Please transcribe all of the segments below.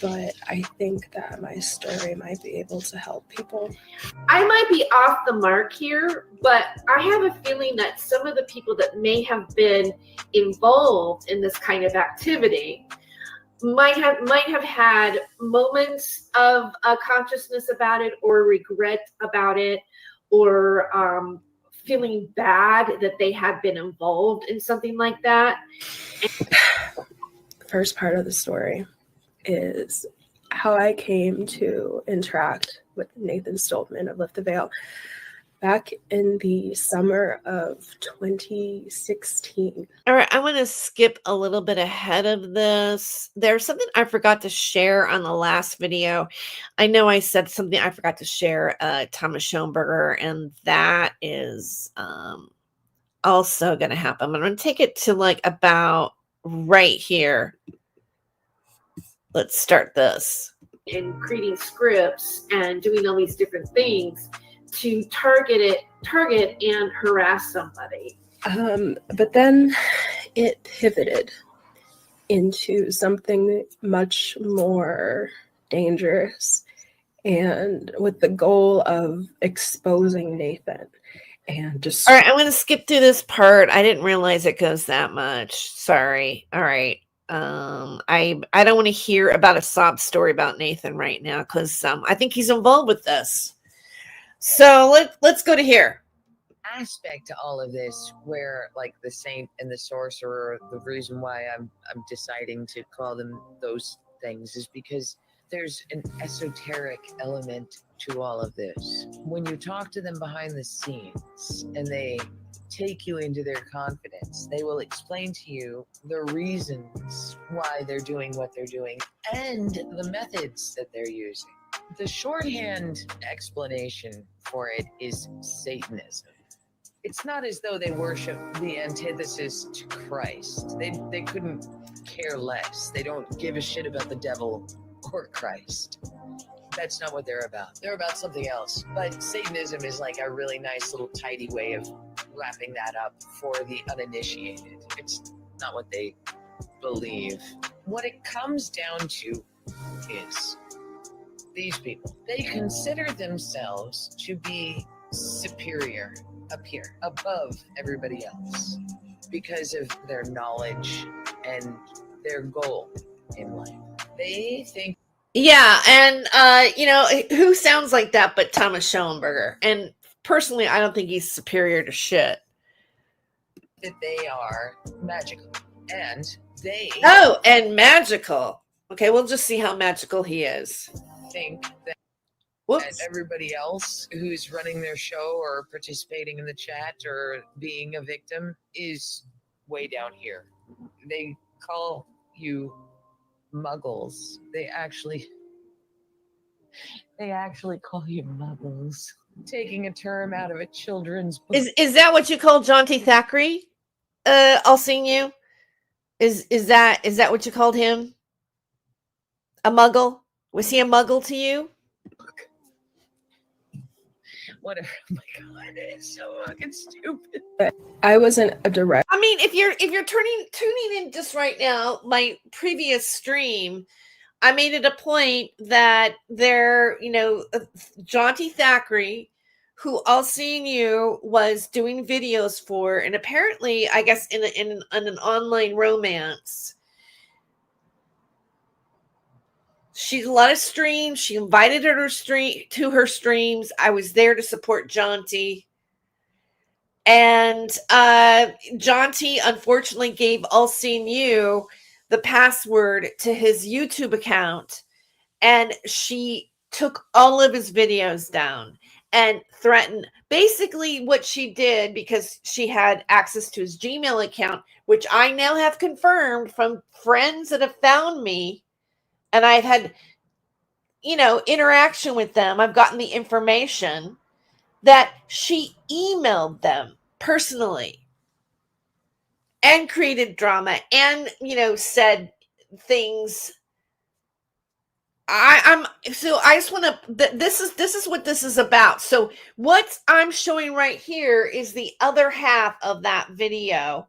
but I think that my story might be able to help people. I might be off the mark here, but I have a feeling that some of the people that may have been involved in this kind of activity might have had moments of consciousness about it, or regret about it, or feeling bad that they had been involved in something like that. First part of the story is how I came to interact with Nathan Stoltman of Lift the Veil back in the summer of 2016. All right, I want to skip a little bit ahead of this. There's something I forgot to share on the last video. I know I said something I forgot to share, Thomas Schoenberger, and that is also going to happen. I'm going to take it to like about right here. Let's start this. And creating scripts and doing all these different things to target and harass somebody. But then it pivoted into something much more dangerous, and with the goal of exposing Nathan. And just all right, I'm going to skip through this part. I didn't realize it goes that much. Sorry. All right. I don't want to hear about a sob story about Nathan right now, because I think he's involved with this. So let's go to here. Aspect to all of this, where like the saint and the sorcerer, the reason why I'm deciding to call them those things is because there's an esoteric element to all of this. When you talk to them behind the scenes and they take you into their confidence, they will explain to you the reasons why they're doing what they're doing and the methods that they're using. The shorthand explanation for it is Satanism. It's not as though they worship the antithesis to Christ. They couldn't care less. They don't give a shit about the devil or Christ. That's not what they're about. They're about something else. But Satanism is like a really nice little tidy way of wrapping that up for the uninitiated. It's not what they believe. What it comes down to is these people. They consider themselves to be superior up here, above everybody else, because of their knowledge and their goal in life. They think. Yeah, and who sounds like that but Thomas Schoenberger? And personally, I don't think he's superior to shit. That they are magical, and they and magical. Okay, we'll just see how magical he is. Think that Whoops. Everybody else who's running their show or participating in the chat or being a victim is way down here. They call you muggles. They actually call you muggles. Taking a term out of a children's book. Is that what you call John T. Thackeray? I'll sing you. Is that what you called him? A muggle? Was he a muggle to you? Whatever. Oh my god, it's so fucking stupid. I wasn't a direct. I mean, if you're tuning in just right now, my previous stream, I made it a point that there, John T. Thackeray, who All Seeing You was doing videos for, and apparently, I guess in an online romance. She's a lot of streams. She invited her to her streams. I was there to support Jonty. And Jonty unfortunately gave All Seen You the password to his YouTube account. And she took all of his videos down and threatened. Basically what she did, because she had access to his Gmail account, which I now have confirmed from friends that have found me. And I've had, interaction with them. I've gotten the information that she emailed them personally and created drama and, said things. I just want to, this is what this is about. So what I'm showing right here is the other half of that video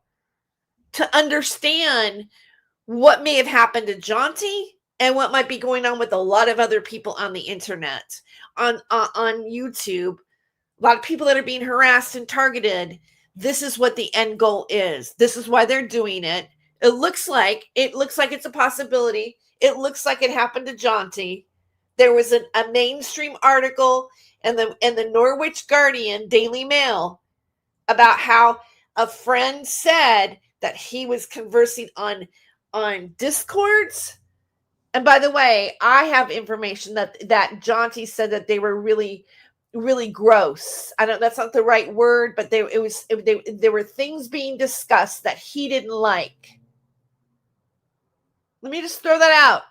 to understand what may have happened to Jonty and what might be going on with a lot of other people on the internet, on YouTube, a lot of people that are being harassed and targeted. This is what the end goal is. This is why they're doing it. It looks like it's a possibility. It looks like it happened to Jaunty. There was a mainstream article in the Norwich Guardian Daily Mail about how a friend said that he was conversing on Discords. And by the way, I have information that Jaunty said that they were really, really gross. I don't. That's not the right word, but there were things being discussed that he didn't like. Let me just throw that out.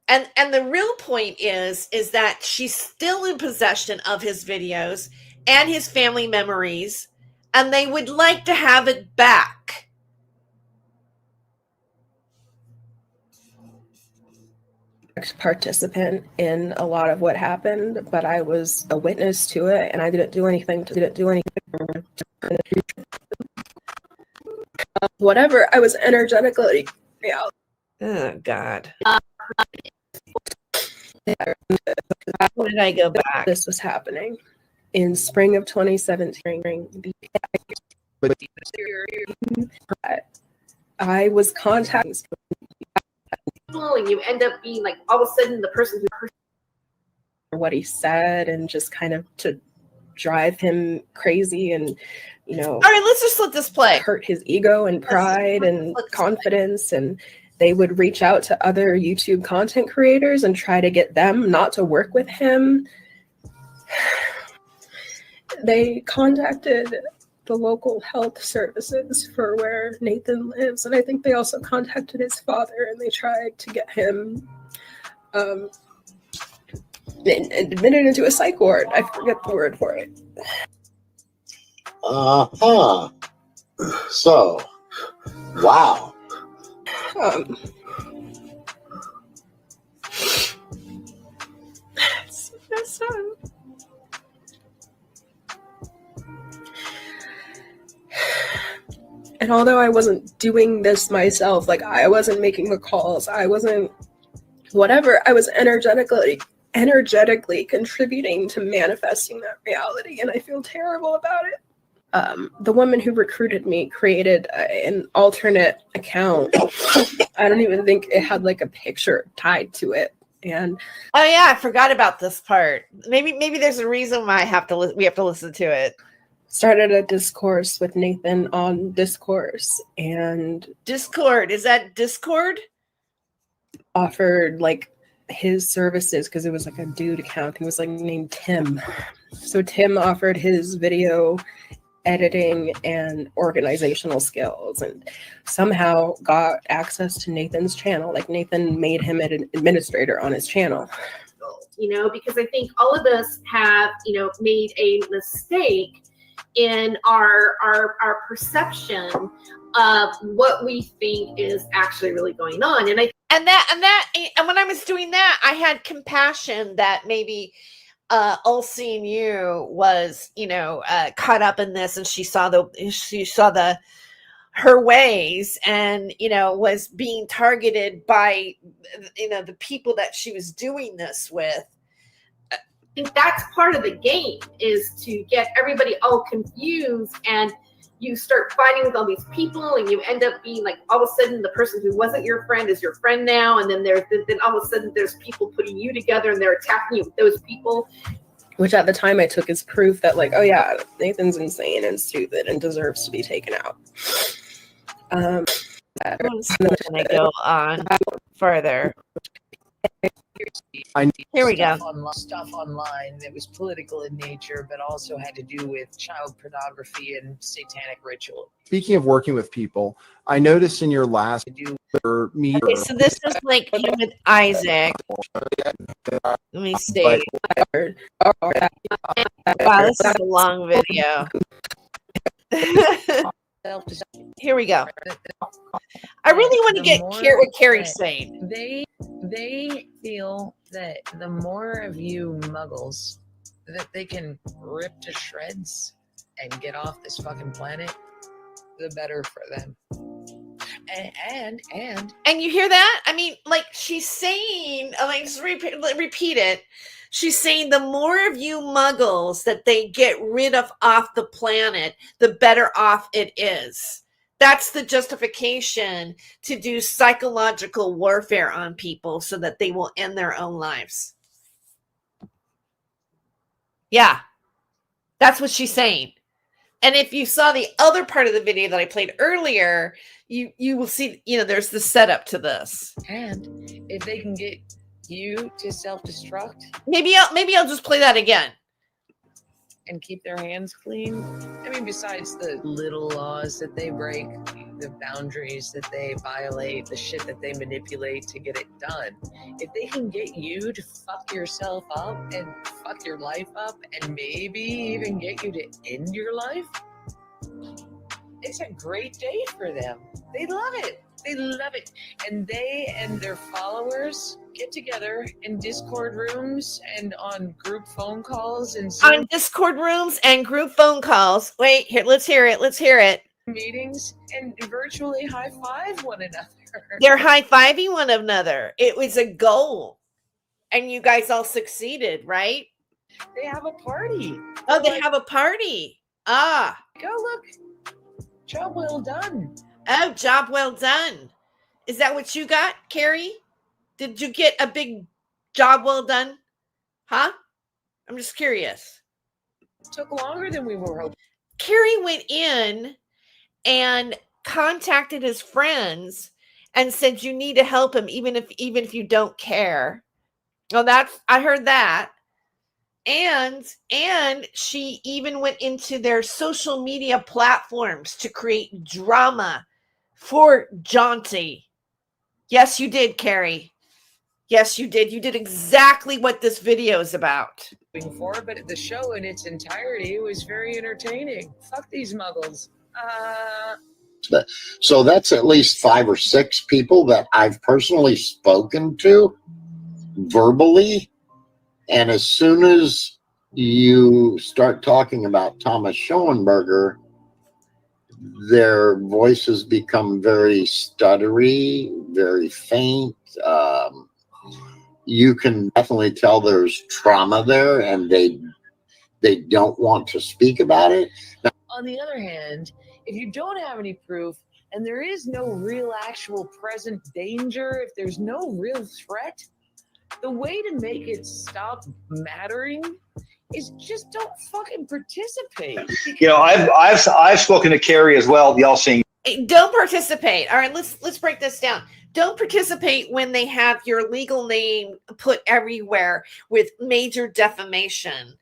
And the real point is that she's still in possession of his videos and his family memories, and they would like to have it back. Participant in a lot of what happened, but I was a witness to it, and I didn't do anything. Whatever. I was energetically. Yeah. Oh God. When did I go back? This was happening in spring of 2017. I was contacting people, and you end up being like all of a sudden the person who what he said, and just kind of to drive him crazy, and all right, let's just let this play. Hurt his ego and pride and confidence, and they would reach out to other YouTube content creators and try to get them not to work with him. They contacted the local health services for where Nathan lives, and I think they also contacted his father, and they tried to get him admitted into a psych ward. I forget the word for it. So, wow. It's and although I wasn't doing this myself, like I wasn't making the calls, I wasn't whatever, I was energetically contributing to manifesting that reality, and I feel terrible about it. The woman who recruited me created an alternate account. I don't even think it had like a picture tied to it. And oh yeah, I forgot about this part. Maybe there's a reason why we have to listen to it. Started a discourse with Nathan on Discourse, and Discord, is that Discord? Offered like his services because it was like a dude account. He was like named Tim. So Tim offered his video editing and organizational skills, and somehow got access to Nathan's channel. Like Nathan made him an administrator on his channel. Because I think all of us have, made a mistake in our perception of what we think is actually really going on. And when I was doing that, I had compassion that maybe All-Seeing You was, caught up in this, and she saw her ways, and was being targeted by the people that she was doing this with. I think that's part of the game, is to get everybody all confused, and you start fighting with all these people, and you end up being like, all of a sudden the person who wasn't your friend is your friend now, and then all of a sudden there's people putting you together, and they're attacking you with those people. Which at the time I took as proof that like, oh yeah, Nathan's insane and stupid and deserves to be taken out. I'm gonna go on further. Here we go. Stuff online that was political in nature, but also had to do with child pornography and satanic ritual. Speaking of working with people, I noticed in your last meeting. Okay, so this is like him with Isaac. Let me see. Wow, this is a long video. Here we go. I really want to hear what Carrie's saying. They feel that the more of you muggles that they can rip to shreds and get off this fucking planet, the better for them. And you hear that? I mean, like she's saying, like just repeat it. She's saying the more of you muggles that they get rid of off the planet, the better off it is. That's the justification to do psychological warfare on people so that they will end their own lives. Yeah, that's what she's saying. And if you saw the other part of the video that I played earlier, you will see, there's the setup to this. And if they can get you to self-destruct, maybe I'll just play that again. And keep their hands clean. I mean, besides the little laws that they break, the boundaries that they violate, the shit that they manipulate to get it done. If they can get you to fuck yourself up and fuck your life up and maybe even get you to end your life, it's a great day for them. They love it. They love it. And they and their followers get together in Discord rooms and on group phone calls and Zoom on Discord rooms and group phone calls. Wait, here, let's hear it. Meetings and virtually high five one another. They're high-fiving one another. It was a goal. And you guys all succeeded, right? They have a party. Oh, they have a party. Ah. Go look. Job well done. Oh, job well done. Is that what you got, Carrie? Did you get a big job well done? Huh? I'm just curious. It took longer than we were hoping. Carrie went in and contacted his friends and said you need to help him even if you don't care. Well, I heard that. And she even went into their social media platforms to create drama for Jaunty. Yes, you did, Carrie. Yes, you did. You did exactly what this video is about. Forward, but the show in its entirety was very entertaining. Fuck these muggles. So that's at least 5 or 6 people that I've personally spoken to verbally. And as soon as you start talking about Thomas Schoenberger, their voices become very stuttery, very faint. You can definitely tell there's trauma there, and they don't want to speak about it. Now, on the other hand, if you don't have any proof and there is no real actual present danger, if there's no real threat, the way to make it stop mattering is just don't fucking participate. I've spoken to Carrie as well. Y'all seeing? Don't participate. All right, let's break this down. Don't participate when they have your legal name put everywhere with major defamation,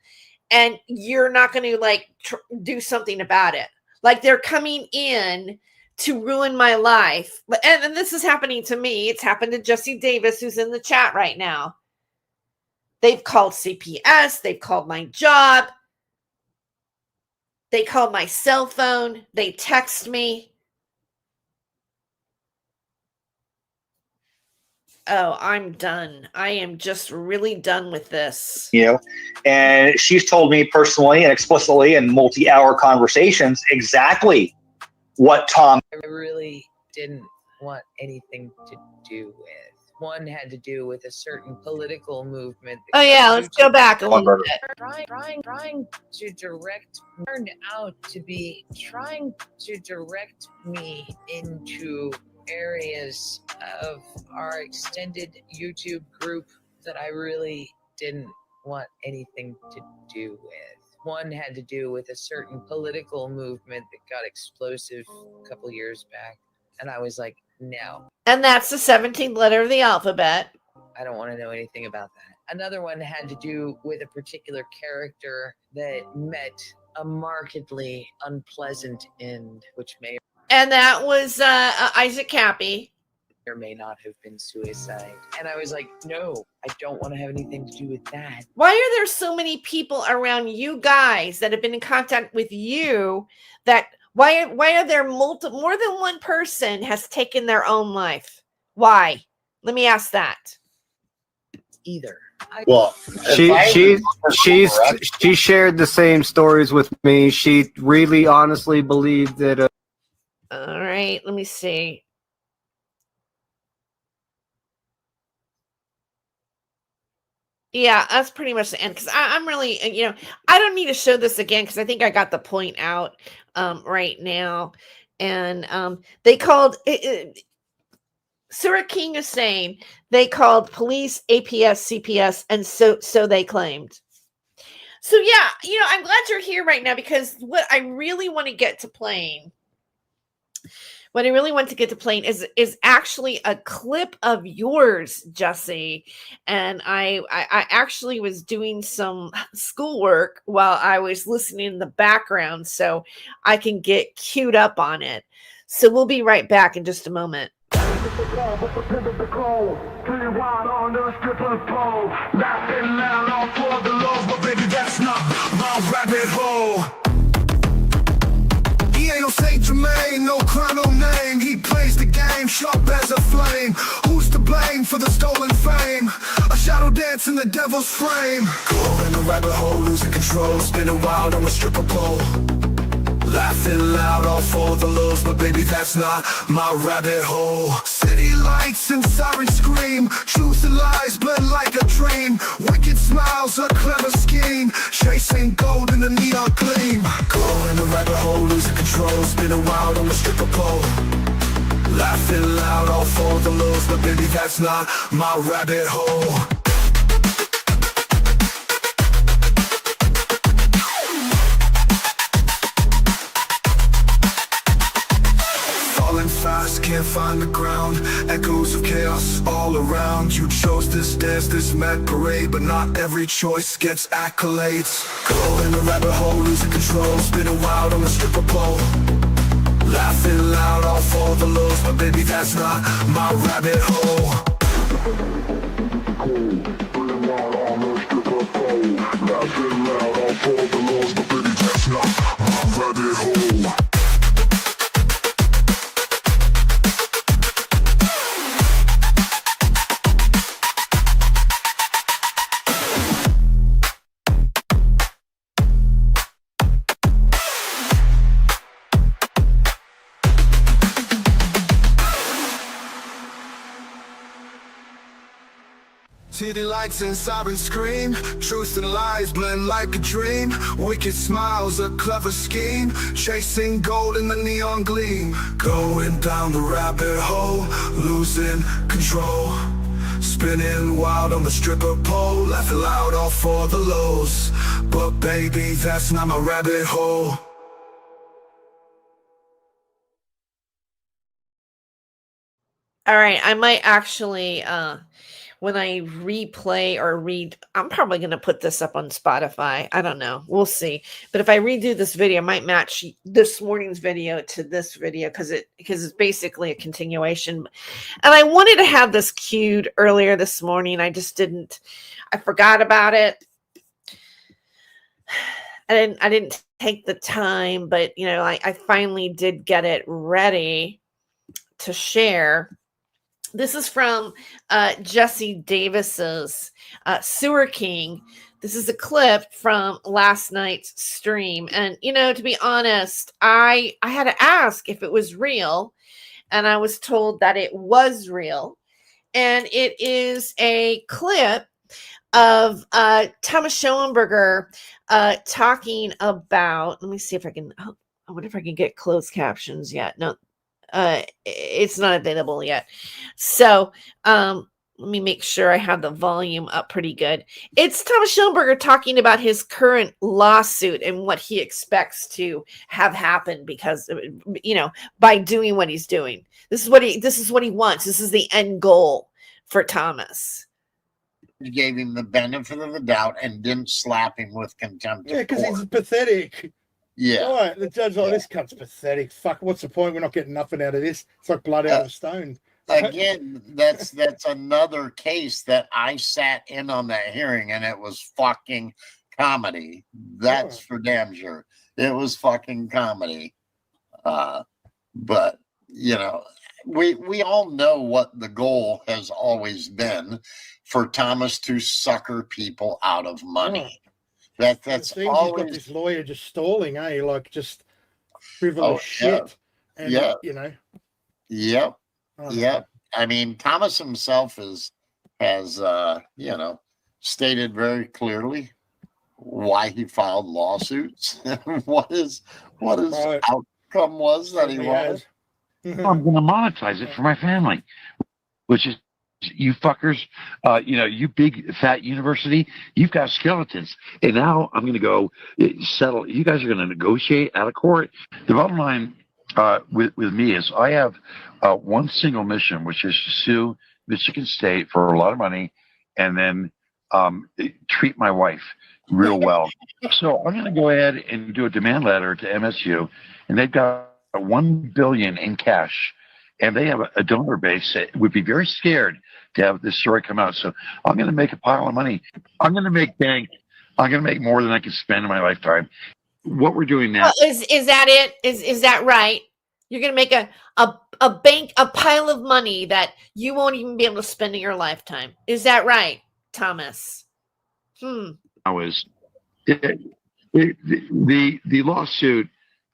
and you're not going to do something about it. Like they're coming in to ruin my life. And this is happening to me. It's happened to Jesse Davis, who's in the chat right now. They've called CPS. They've called my job. They called my cell phone. They text me. Oh, I'm done. I am just really done with this. And she's told me personally and explicitly in multi-hour conversations exactly what Tom. I really didn't want anything to do with. One had to do with a certain political movement. Oh yeah, let's go back a little bit. Trying to direct, turned out to be trying to direct me into areas of our extended YouTube group that I really didn't want anything to do with. One had to do with a certain political movement that got explosive a couple years back. And I was like, no. And that's the 17th letter of the alphabet. I don't want to know anything about that. Another one had to do with a particular character that met a markedly unpleasant end, which may and that was Isaac Cappy. Or may not have been suicide. And I was like, no, I don't want to have anything to do with that. Why are there so many people around you guys that have been in contact with you that why are there more than one person has taken their own life? Why? Let me ask that. Either. well, she shared the same stories with me. She really honestly believed that all right, let me see. Yeah, that's pretty much the end. Because I'm really, I don't need to show this again because I think I got the point out right now. And they called Surah King is saying they called police, APS, CPS, and so they claimed. So yeah, I'm glad you're here right now because what I really want to get to playing. What I really want to get to playing is actually a clip of yours, Jesse. And I actually was doing some schoolwork while I was listening in the background so I can get queued up on it. So we'll be right back in just a moment. He ain't no Saint Germain, no crown, no name. He plays the game, sharp as a flame. Who's to blame for the stolen fame? A shadow dance in the devil's frame. Caught in a rabbit hole, losing control, spinning wild on a stripper pole. Laughing loud, all for the lows, but baby, that's not my rabbit hole. City lights and sirens scream, truth and lies blend like a dream. Wicked smiles, a clever scheme, chasing gold in the neon gleam. Caught in a rabbit hole, losing control, spinning wild on the stripper pole. Laughing loud, all for the lows, but baby, that's not my rabbit hole. Fast, can't find the ground. Echoes of chaos all around. You chose this dance, this mad parade, but not every choice gets accolades. Caught in a rabbit hole, losing control, spinning wild on the stripper pole. Laughing loud, all for the lows, but baby, that's not my rabbit hole. Spinning wild on the stripper pole. Laughing loud, all for the lows, but baby, that's not my rabbit hole. City lights and sirens scream, truth and lies blend like a dream. Wicked smiles, a clever scheme, chasing gold in the neon gleam. Going down the rabbit hole, losing control, spinning wild on the stripper pole. Laughing loud, all for the lows, but baby, that's not my rabbit hole. All right, I might actually when I replay or read, I'm probably going to put this up on Spotify. I don't know. We'll see. But if I redo this video, I might match this morning's video to this video because it's basically a continuation. And I wanted to have this queued earlier this morning. I just didn't. I forgot about it. I didn't take the time, but I finally did get it ready to share. This is from Jesse Davis's Sewer King. This is a clip from last night's stream. And, to be honest, I had to ask if it was real. And I was told that it was real. And it is a clip of Thomas Schoenberger talking about, let me see if I can, I wonder if I can get closed captions yet. No. It's not available yet. So let me make sure I have the volume up pretty good. It's Thomas Schoenberger talking about his current lawsuit and what he expects to have happen because, by doing what he's doing. This is what he wants. This is the end goal for Thomas. He gave him the benefit of the doubt and didn't slap him with contempt. Yeah, because he's pathetic. Yeah. Right, the judge, this cunt's pathetic. Fuck, what's the point? We're not getting nothing out of this. It's like blood out of a stone. Again, that's another case that I sat in on that hearing and it was fucking comedy. That's for damn sure. It was fucking comedy. But we all know what the goal has always been for Thomas to sucker people out of money. That's always. He's got this lawyer just stalling, like just frivolous shit. And, Yep. I mean, Thomas himself has stated very clearly why he filed lawsuits and what his Right. outcome was that he Certainly wanted. has. I'm going to monetize it for my family, which is you fuckers, you big fat university, you've got skeletons. And now I'm going to go settle. You guys are going to negotiate out of court. The bottom line with me is I have one single mission, which is to sue Michigan State for a lot of money and then treat my wife real well. So I'm going to go ahead and do a demand letter to MSU, and they've got $1 billion in cash. And they have a donor base that would be very scared to have this story come out. So I'm going to make a pile of money. I'm going to make bank. I'm going to make more than I can spend in my lifetime. What we're doing now. Is that it? Is that right? You're going to make a pile of money that you won't even be able to spend in your lifetime. Is that right, Thomas? The lawsuit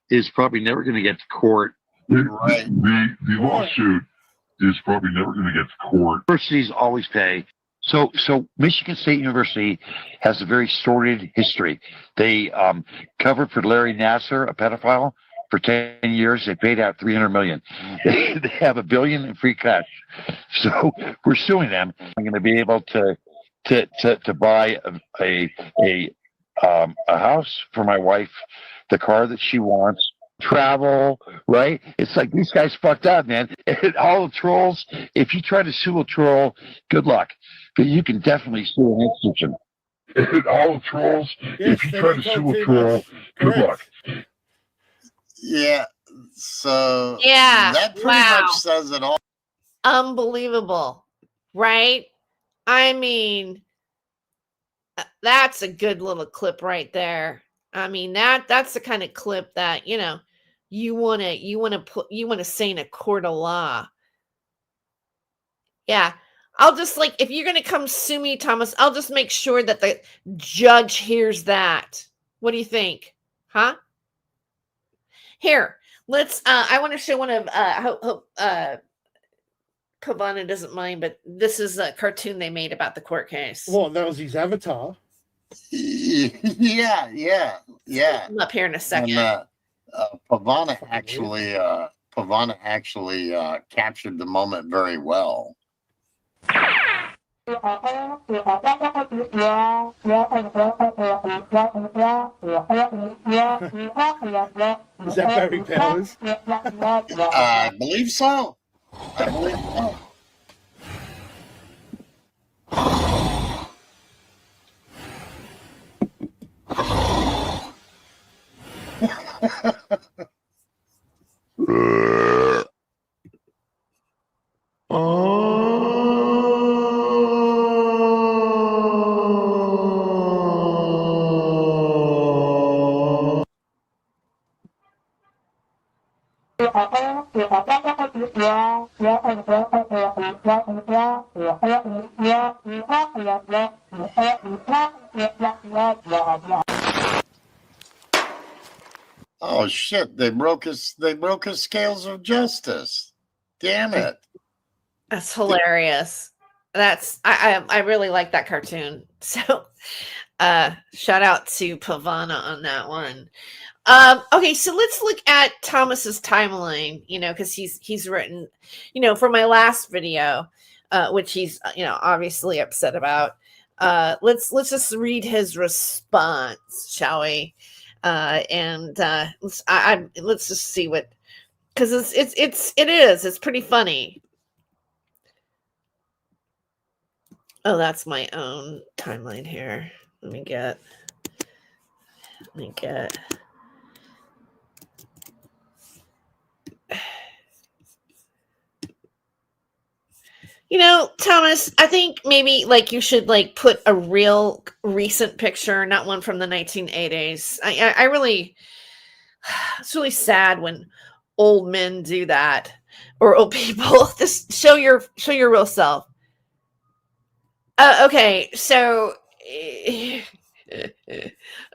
is probably never going to get to court. Right. The lawsuit is probably never going to get to court. Universities always pay. So Michigan State University has a very sordid history. They covered for Larry Nassar, a pedophile, for 10 years. They paid out $300 million. They have $1 billion in free cash. So we're suing them. I'm going to be able to buy a house for my wife, the car that she wants, travel, right? It's like these guys fucked up, man. And all the trolls, if you try to sue a troll, good luck. But you can definitely sue an institution. And all the trolls, if you try to sue a troll, good luck. Yeah. So Yeah. that pretty much says it all. Unbelievable, right? I mean, that's a good little clip right there. I mean, that's the kind of clip that, you want to say in a court of law. Yeah. I'll just if you're going to come sue me, Thomas, I'll just make sure that the judge hears that. What do you think? Huh? Here, let's, I want to show one of, hope Pavana doesn't mind, but this is a cartoon they made about the court case. Well, that was his avatar. Yeah. I'm up here in a second. And, Pavana actually captured the moment very well. Is that Barry Powers? I believe so. Oh shit! They broke his scales of justice. Damn it! That's hilarious. That's I really like that cartoon. So shout out to Pavana on that one. Okay, so let's look at Thomas's timeline, because he's written, for my last video, which he's obviously upset about. Let's just read his response, shall we? Let's just see what, because it's pretty funny. Oh, that's my own timeline here. Let me get. Thomas, I think maybe you should put a real recent picture, not one from the 1980s. I really, it's really sad when old men do that, or old people. Just show your real self. Okay, so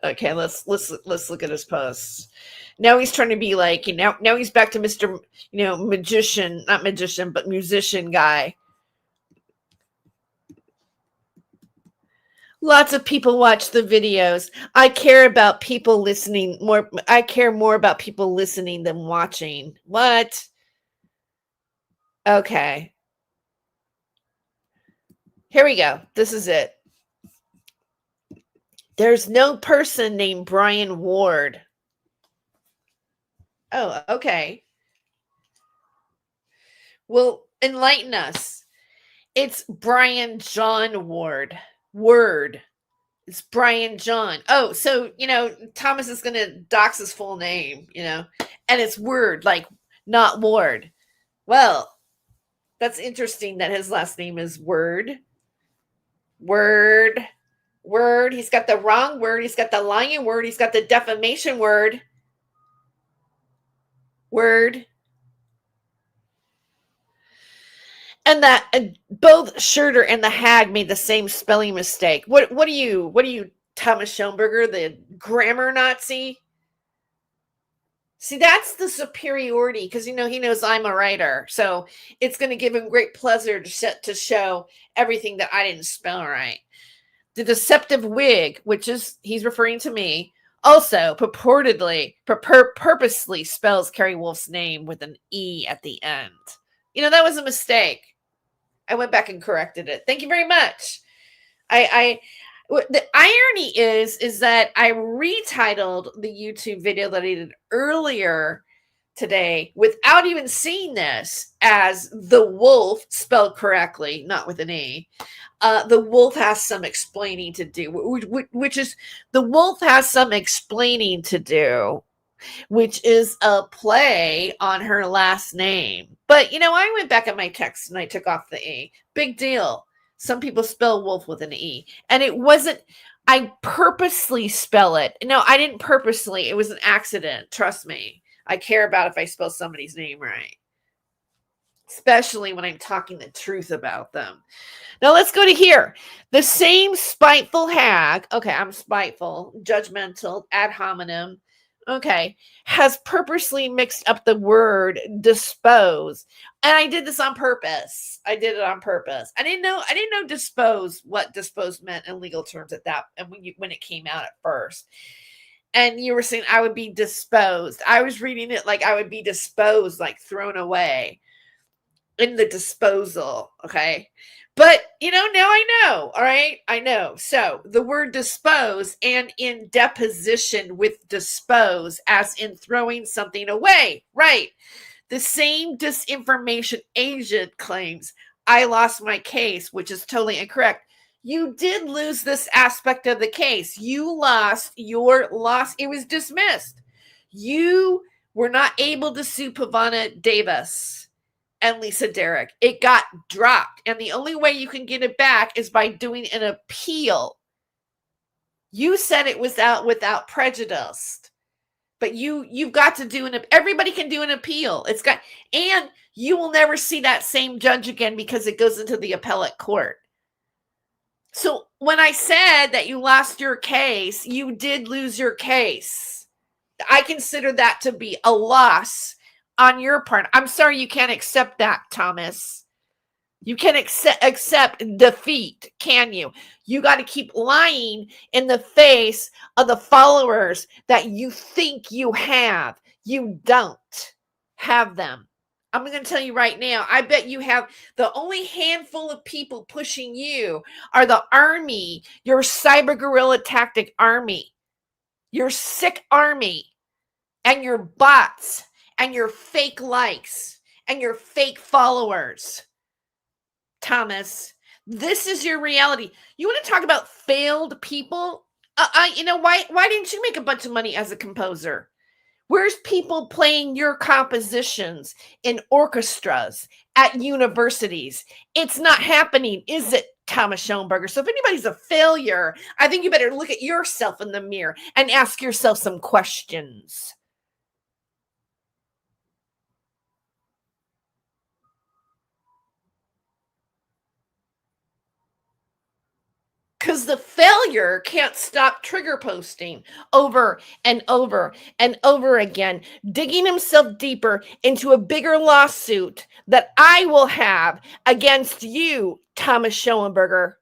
okay, let's look at his posts. Now he's trying to be now he's back to Mr. Magician, not magician, but musician guy. Lots of people watch the videos. I care about people listening more. I care more about people listening than watching. What? Okay. Here we go. This is it. There's no person named Brian Ward. Oh, okay. Well, enlighten us. It's Brian John Ward. Word. It's Brian John. Oh, so, Thomas is going to dox his full name, and it's Word, like not Ward. Well, that's interesting that his last name is Word. Word. He's got the wrong word. He's got the lying word. He's got the defamation word. Word. And that both Schurter and the Hag made the same spelling mistake. What are you, Thomas Schoenberger, the grammar Nazi? See, that's the superiority, because he knows I'm a writer, so it's going to give him great pleasure to show everything that I didn't spell right. The deceptive wig, which is he's referring to me, also purportedly, purposely spells Carrie Wolf's name with an E at the end. That was a mistake. I went back and corrected it. Thank you very much. The irony is that I retitled the YouTube video that I did earlier today without even seeing this as The Wolf, spelled correctly, not with an E. The Wolf has some explaining to do, which is The Wolf has some explaining to do, which is a play on her last name. But, I went back at my text and I took off the E. Big deal. Some people spell wolf with an E. And it wasn't, I purposely spell it. No, I didn't purposely. It was an accident. Trust me. I care about if I spell somebody's name right. Especially when I'm talking the truth about them. Now let's go to here. The same spiteful hag. Okay, I'm spiteful, judgmental, ad hominem. Okay, has purposely mixed up the word dispose. And I did this on purpose. I did it on purpose. I didn't know dispose, what dispose meant in legal terms at that, and when it came out at first. And you were saying I would be disposed. I was reading it like I would be disposed, like thrown away in the disposal. Okay. But, now I know. All right. I know. So the word dispose and in deposition with dispose, as in throwing something away. Right. The same disinformation agent claims I lost my case, which is totally incorrect. You did lose this aspect of the case. You lost your loss. It was dismissed. You were not able to sue Pavana Davis and Lisa Derrick. It got dropped. And the only way you can get it back is by doing an appeal. You said it was out without prejudice. But you've got to do everybody can do an appeal. And you will never see that same judge again because it goes into the appellate court. So when I said that you lost your case, you did lose your case. I consider that to be a loss on your part. I'm sorry you can't accept that, Thomas. You can accept defeat, can you? You got to keep lying in the face of the followers that you think you have. You don't have them. I'm going to tell you right now, I bet you have the only handful of people pushing you are the army, your cyber guerrilla tactic army, your sick army, and your bots, and your fake likes, and your fake followers. Thomas, this is your reality. You want to talk about failed people? Why didn't you make a bunch of money as a composer? Where's people playing your compositions in orchestras at universities? It's not happening, is it, Thomas Schoenberger? So if anybody's a failure, I think you better look at yourself in the mirror and ask yourself some questions. Because the failure can't stop trigger posting over and over and over again, digging himself deeper into a bigger lawsuit that I will have against you, Thomas Schoenberger.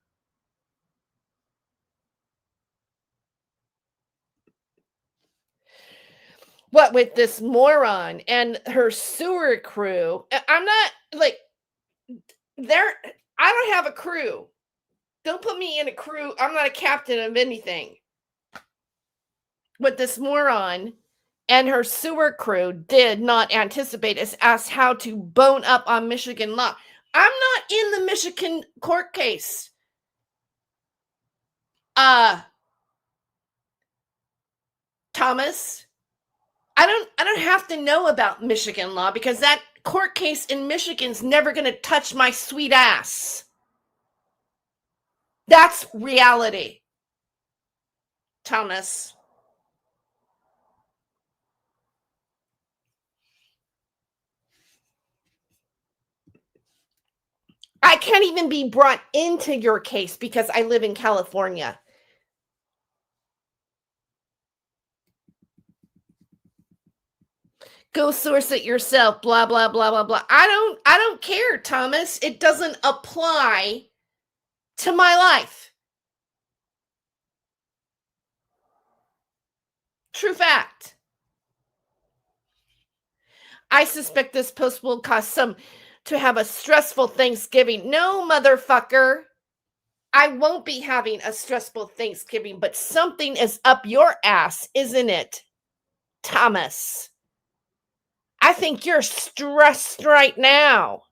What with this moron and her sewer crew? I'm not like there. I don't have a crew. Don't put me in a crew. I'm not a captain of anything. What this moron and her sewer crew did not anticipate is as how to bone up on Michigan law. I'm not in the Michigan court case. Thomas, I don't have to know about Michigan law because that court case in Michigan's never going to touch my sweet ass. That's reality. Thomas. I can't even be brought into your case because I live in California. Go source it yourself, blah, blah, blah, blah, blah. I don't care, Thomas. It doesn't apply to my life. True fact. I suspect this post will cause some to have a stressful Thanksgiving. No, motherfucker. I won't be having a stressful Thanksgiving, but something is up your ass, isn't it, Thomas? I think you're stressed right now.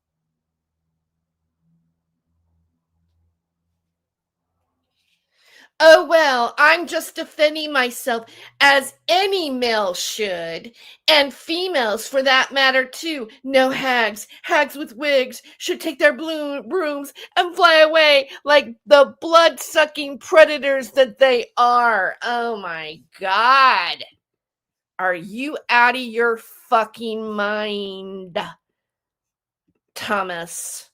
Oh, well, I'm just defending myself as any male should, and females for that matter, too. No hags. Hags with wigs should take their brooms and fly away like the blood-sucking predators that they are. Oh, my God. Are you out of your fucking mind, Thomas?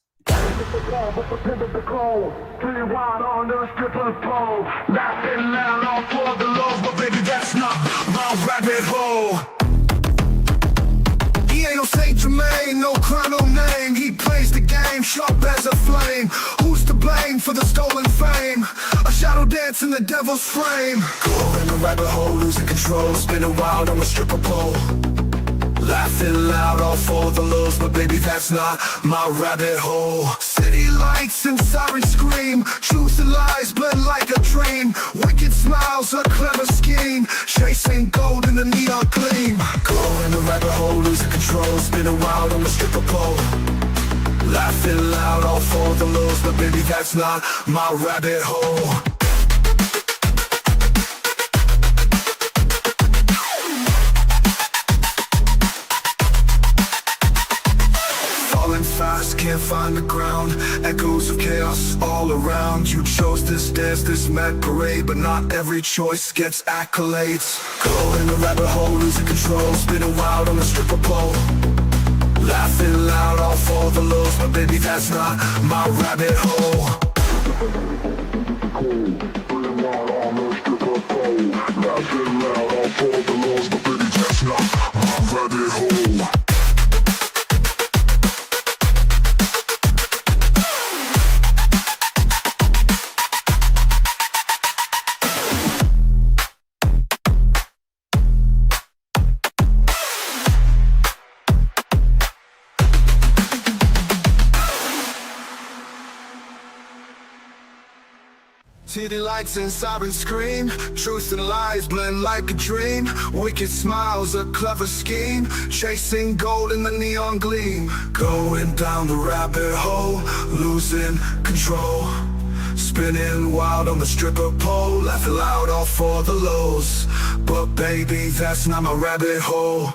He ain't no Saint Germain, no crown, no name. He plays the game, sharp as a flame. Who's to blame for the stolen fame? A shadow dance in the devil's frame. Go in the rabbit hole, losing control, spinning wild on a stripper pole. Laughing loud, all for the lows, but baby, that's not my rabbit hole. City lights and sirens scream, truth and lies blend like a dream. Wicked smiles, a clever scheme, chasing gold in the neon gleam. Go in the rabbit hole, losing control, spinning wild on the stripper pole. Laughing loud, all for the lows, but baby, that's not my rabbit hole. Fast, can't find the ground. Echoes of chaos all around. You chose this dance, this mad parade, but not every choice gets accolades. Go in the rabbit hole, losing control, spinning wild on the stripper pole. Laughing loud, all for the lows, but baby, that's not my rabbit hole. Spinning wild on the stripper pole. Laughing loud, all for the lows, but baby, that's not my rabbit hole. City lights and sirens scream, truth and lies blend like a dream. Wicked smiles, a clever scheme, chasing gold in the neon gleam. Going down the rabbit hole, losing control, spinning wild on the stripper pole. Laughing loud, all for the lows, but baby, that's not my rabbit hole.